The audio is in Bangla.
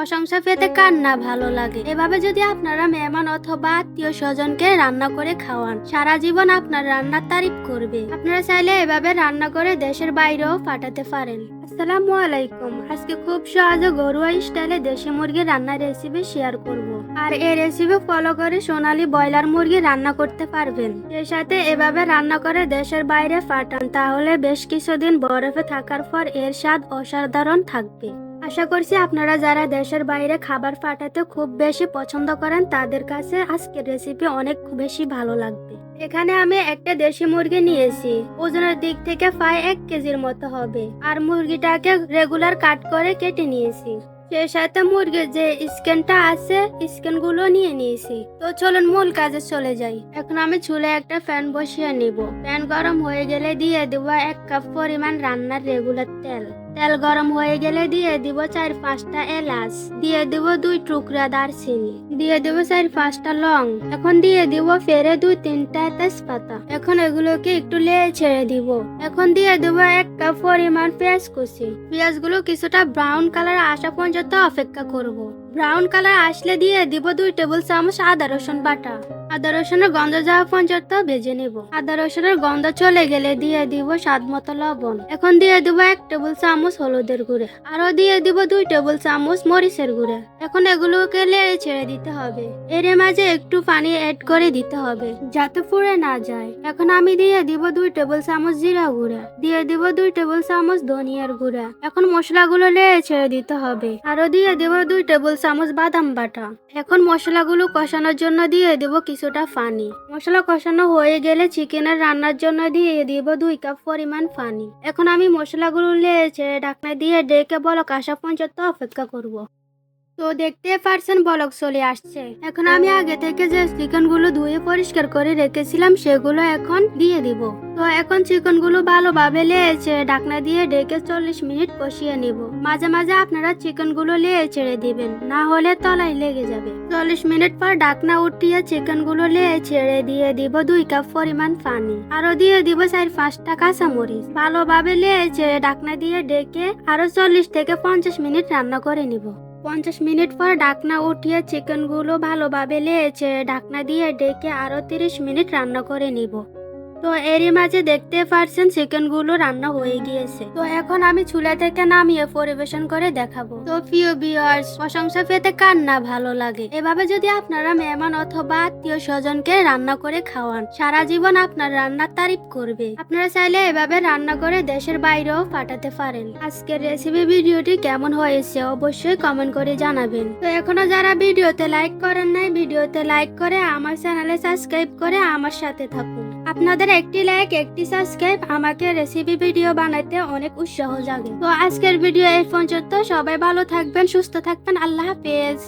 প্রশংসা পেতে কার না ভালো লাগে। এভাবে যদি আপনারা মেহমান অথবা আত্মীয় স্বজনকে রান্না করে খাওয়ান, সারা জীবন আপনার রান্নার তারিফ করবে। আপনারা চাইলে এভাবে রান্না করে দেশের বাইরেও পাঠাতে পারেন। আসসালামু আলাইকুম। আজকে খুব সহজে ঘরোয়া স্টাইলে দেশি মুরগির রান্নার রেসিপি শেয়ার করব। আর এই রেসিপি ফলো করে সোনালী ব্রয়লার মুরগি রান্না করতে পারবেন। এর সাথে এভাবে রান্না করে দেশের বাইরে পাঠান, তাহলে বেশ কিছুদিন বরফে থাকার পর এর স্বাদ অসাধারণ থাকবে। আশা করছি আপনারা যারা দেশের বাইরে খাবার পাঠাতে খুব বেশি পছন্দ করেন তাদের কাছে আজকের রেসিপি অনেক বেশি ভালো লাগবে। এখানে আমি একটা দেশি মুরগি নিয়েছি, ওজনের দিক থেকে প্রায় 1 কেজির মতো হবে। আর মুরগিটাকে রেগুলার কাট করে কেটে নিয়েছি। সেই সাথে মুরগির যে স্কিনটা আছে স্কিনগুলো নিয়ে নিয়েছি। তো চলুন মূল কাজে চলে যাই। এখন আমি চুলায় একটা প্যান বসিয়ে নিব। প্যান গরম হয়ে গেলে দিয়ে দেব 1 কাপ পরিমাণ রান্নার রেগুলার তেল। তেল গরম হয়ে গেলে দিয়ে দিব 4-5টা এলাচ, দিয়ে দিব 2 টুকরা দারচিনি, দিয়ে দিব 4-5টা লং। এখন দিয়ে দিব ফেরে 2-3টা তেজপাতা। এখন এগুলোকে একটু লেড়ে ছেড়ে দিব। এখন দিয়ে দেব 1 কাপ পরিমাণ পেঁয়াজ কুচি। পেঁয়াজগুলো কিছুটা ব্রাউন কালার আসা পর্যন্ত অপেক্ষা করব। ব্রাউন কালার আসলে দিয়ে দিব 2 টেবিল চামচ আদা রসুন বাটা। আদা রসুনের গন্ধ যাওয়া পর্যন্ত ভেজে নেব। আদা রসুনের গন্ধ চলে গেলে দিয়ে দিব স্বাদ মতো লবণ। এখন দিয়ে দিব 1 টেবিল চামচ হলুদের গুঁড়া। আরো দিয়ে দিব 2 টেবিল চামচ মরিচের গুঁড়া। এখন এগুলোকে লেড়ে ছেড়ে দিতে হবে। এর মাঝে একটু পানি অ্যাড করে দিতে হবে যাতে পুড়ে না যায়। এখন আমি দিয়ে দিব 2 টেবিল চামচ জিরা গুঁড়া, দিয়ে দিব 2 টেবিল চামচ ধনিয়ার গুঁড়া। এখন মশলাগুলো লেড়ে ছেড়ে দিতে হবে। আরো দিয়ে দিব 2 টেবিল চামচ বাদাম বাটা। এখন মশলাগুলো কষানোর জন্য দিয়ে দেব কিছুটা পানি। মশলা কষানো হয়ে গেলে চিকেনের রান্নার জন্য দিয়ে দিব 2 কাপ পরিমাণ পানি। এখন আমি মশলাগুলো লেড়ে ছেড়ে ঢাকনা দিয়ে ডেকে বলক আসা পর্যন্ত অপেক্ষা করব। তো দেখতে পারছেন বলক চলে আসছে। এখন আমি আগে থেকে যে চিকেনগুলো ধুয়ে পরিষ্কার করে রেখেছিলাম সেগুলো এখন দিয়ে দিব। তো এখন চিকেনগুলো ভালোভাবে লেড়ে ছেড়ে ঢাকনা দিয়ে ডেকে 40 মিনিট কষিয়ে নিব। মাঝে মাঝে আপনারা চিকেনগুলো লেড়ে ছেড়ে দিবেন, না হলে তলায় লেগে যাবে। 40 মিনিট পর ঢাকনা উঠিয়ে চিকেনগুলো লেড়ে ছেড়ে দিয়ে দিব 2 কাপ পরিমাণ পানি। আরো দিয়ে দিব 4-5টা কাঁচামরিচ। ভালোভাবে লেড়ে ছেড়ে ঢাকনা দিয়ে ডেকে আরো 40 থেকে 50 মিনিট রান্না করে নিব। 50 মিনিট পর ঢাকনা উঠিয়ে চিকেনগুলো ভালোভাবে লেড়ে ছেড়ে ঢাকনা দিয়ে ডেকে আরো 30 মিনিট রান্না করে নিব। তো এরই মাঝে দেখতে পারছেন চিকেনগুলো রান্না হয়ে গিয়েছে। তো এখন আমি চুলা থেকে নামিয়ে পরিবেশন করে দেখাবো। তো প্রিয় ভিউয়ার্স, প্রশংসা পেতে কার না ভালো লাগে। এভাবে যদি আপনারা মেহমান অথবা আত্মীয় স্বজনকে রান্না করে খাওয়ান, সারা জীবন আপনার রান্নার তারিফ করবে। আপনারা চাইলে এভাবে রান্না করে দেশের বাইরেও পাঠাতে পারেন। আজকের রেসিপি ভিডিওটি কেমন হয়েছে অবশ্যই কমেন্ট করে জানাবেন। তো এখনো যারা ভিডিওতে লাইক করেন নাই, ভিডিওতে লাইক করে আমার চ্যানেলে সাবস্ক্রাইব করে আমার সাথে থাকুন। আপনাদের একটি লাইক একটি সাবস্ক্রাইব আমাকে রেসিপি ভিডিও বানাতে অনেক উৎসাহ জাগে। তো আজকের ভিডিও এই পর্যন্ত। সবাই ভালো থাকবেন, সুস্থ থাকবেন। আল্লাহ হাফেজ।